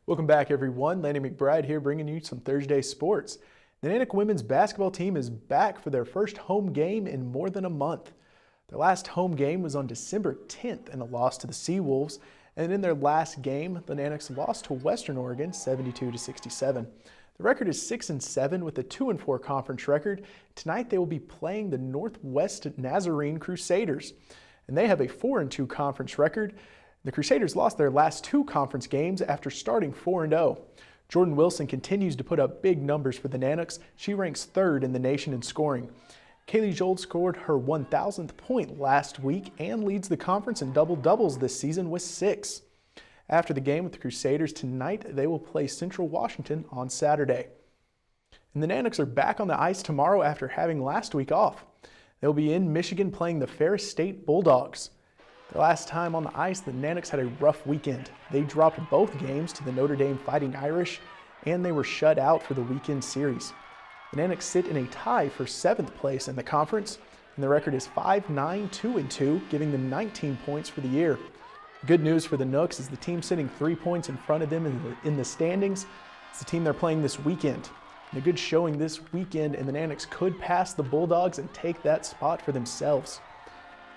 Welcome back, everyone. Lanny McBride here bringing you some Thursday sports. The NANOOKS women's basketball team is back for their first home game in more than a month. Their last home game was on December 10th in a loss to the Seawolves, and in their last game, the NANOOKS lost to Western Oregon 72-67. The record is 6-7 with a 2-4 conference record. Tonight they will be playing the Northwest Nazarene Crusaders, and they have a 4-2 conference record. The Crusaders lost their last 2 conference games after starting 4-0. Jordan Wilson continues to put up big numbers for the NANOOKS. She ranks 3rd in the nation in scoring. Kaylee Jold scored her 1,000th point last week and leads the conference in double-doubles this season with 6. After the game with the Crusaders tonight, they will play Central Washington on Saturday. And the NANOOKS are back on the ice tomorrow after having last week off. They'll be in Michigan playing the Ferris State Bulldogs. The last time on the ice, the NANOOKS had a rough weekend. They dropped both games to the Notre Dame Fighting Irish, and they were shut out for the weekend series. The NANOOKS sit in a tie for 7th place in the conference, and the record is 5-9-2-2, giving them 19 points for the year. Good news for the Nooks is the team sitting 3 points in front of them in the standings. It's the team they're playing this weekend. And a good showing this weekend, and the NANOOKS could pass the Bulldogs and take that spot for themselves.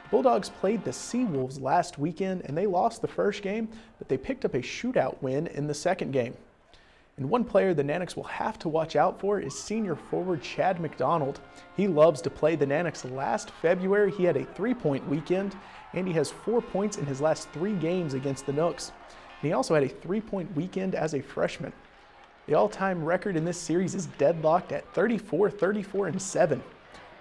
The Bulldogs played the Seawolves last weekend, and they lost the first game, but they picked up a shootout win in the second game. And one player the NANOOKS will have to watch out for is senior forward Chad McDonald. He loves to play the NANOOKS. Last February, he had a 3-point weekend, and he has 4 points in his last 3 games against the Nooks. And he also had a 3-point weekend as a freshman. The all-time record in this series is deadlocked at 34-34-7.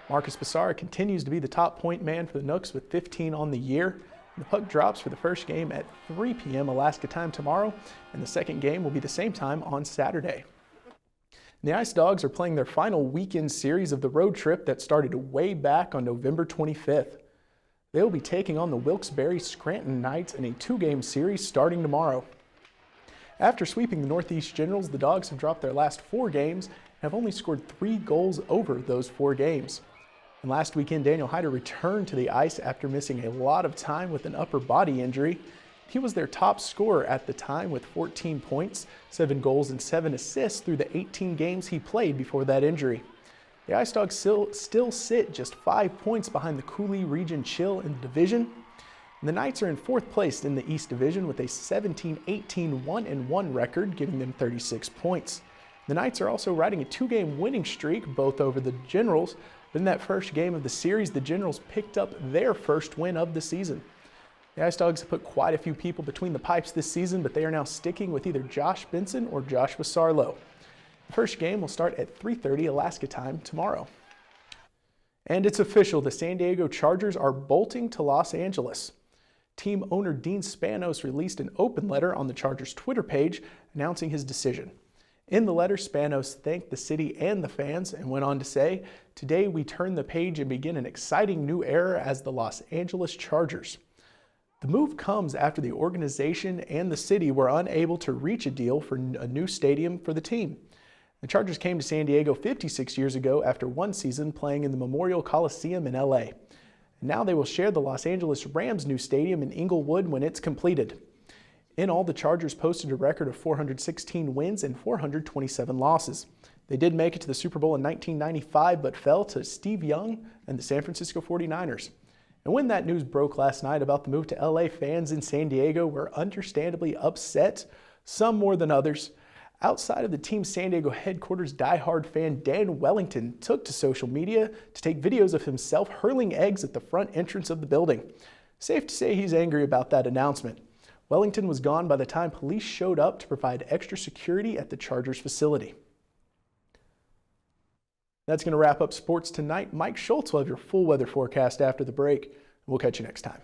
Marcus Bassara continues to be the top point man for the Nooks with 15 on the year. The puck drops for the first game at 3 p.m. Alaska time tomorrow, and the second game will be the same time on Saturday. And the Ice Dogs are playing their final weekend series of the road trip that started way back on November 25th. They will be taking on the Wilkes-Barre Scranton Knights in a 2-game series starting tomorrow. After sweeping the Northeast Generals, the Dogs have dropped their last 4 games and have only scored 3 goals over those 4 games. And last weekend, Daniel Hyder returned to the ice after missing a lot of time with an upper body injury. He was their top scorer at the time with 14 points, 7 goals, and 7 assists through the 18 games he played before that injury. The Ice Dogs still sit just 5 points behind the Coulee Region Chill in the division. And the Knights are in 4th place in the East Division with a 17-18 1-1 record, giving them 36 points. The Knights are also riding a 2-game winning streak, both over the Generals. But in that first game of the series, the Generals picked up their first win of the season. The Ice Dogs have put quite a few people between the pipes this season, but they are now sticking with either Josh Benson or Joshua Sarlo. The first game will start at 3:30 Alaska time tomorrow. And it's official, the San Diego Chargers are bolting to Los Angeles. Team owner Dean Spanos released an open letter on the Chargers Twitter page announcing his decision. In the letter, Spanos thanked the city and the fans and went on to say, "Today we turn the page and begin an exciting new era as the Los Angeles Chargers." The move comes after the organization and the city were unable to reach a deal for a new stadium for the team. The Chargers came to San Diego 56 years ago after one season playing in the Memorial Coliseum in LA. And now they will share the Los Angeles Rams' new stadium in Inglewood when it's completed. In all, the Chargers posted a record of 416 wins and 427 losses. They did make it to the Super Bowl in 1995, but fell to Steve Young and the San Francisco 49ers. And when that news broke last night about the move to LA, fans in San Diego were understandably upset, some more than others. Outside of the team's San Diego headquarters, diehard fan Dan Wellington took to social media to take videos of himself hurling eggs at the front entrance of the building. Safe to say he's angry about that announcement. Wellington was gone by the time police showed up to provide extra security at the Chargers facility. That's going to wrap up sports tonight. Mike Schultz will have your full weather forecast after the break. We'll catch you next time.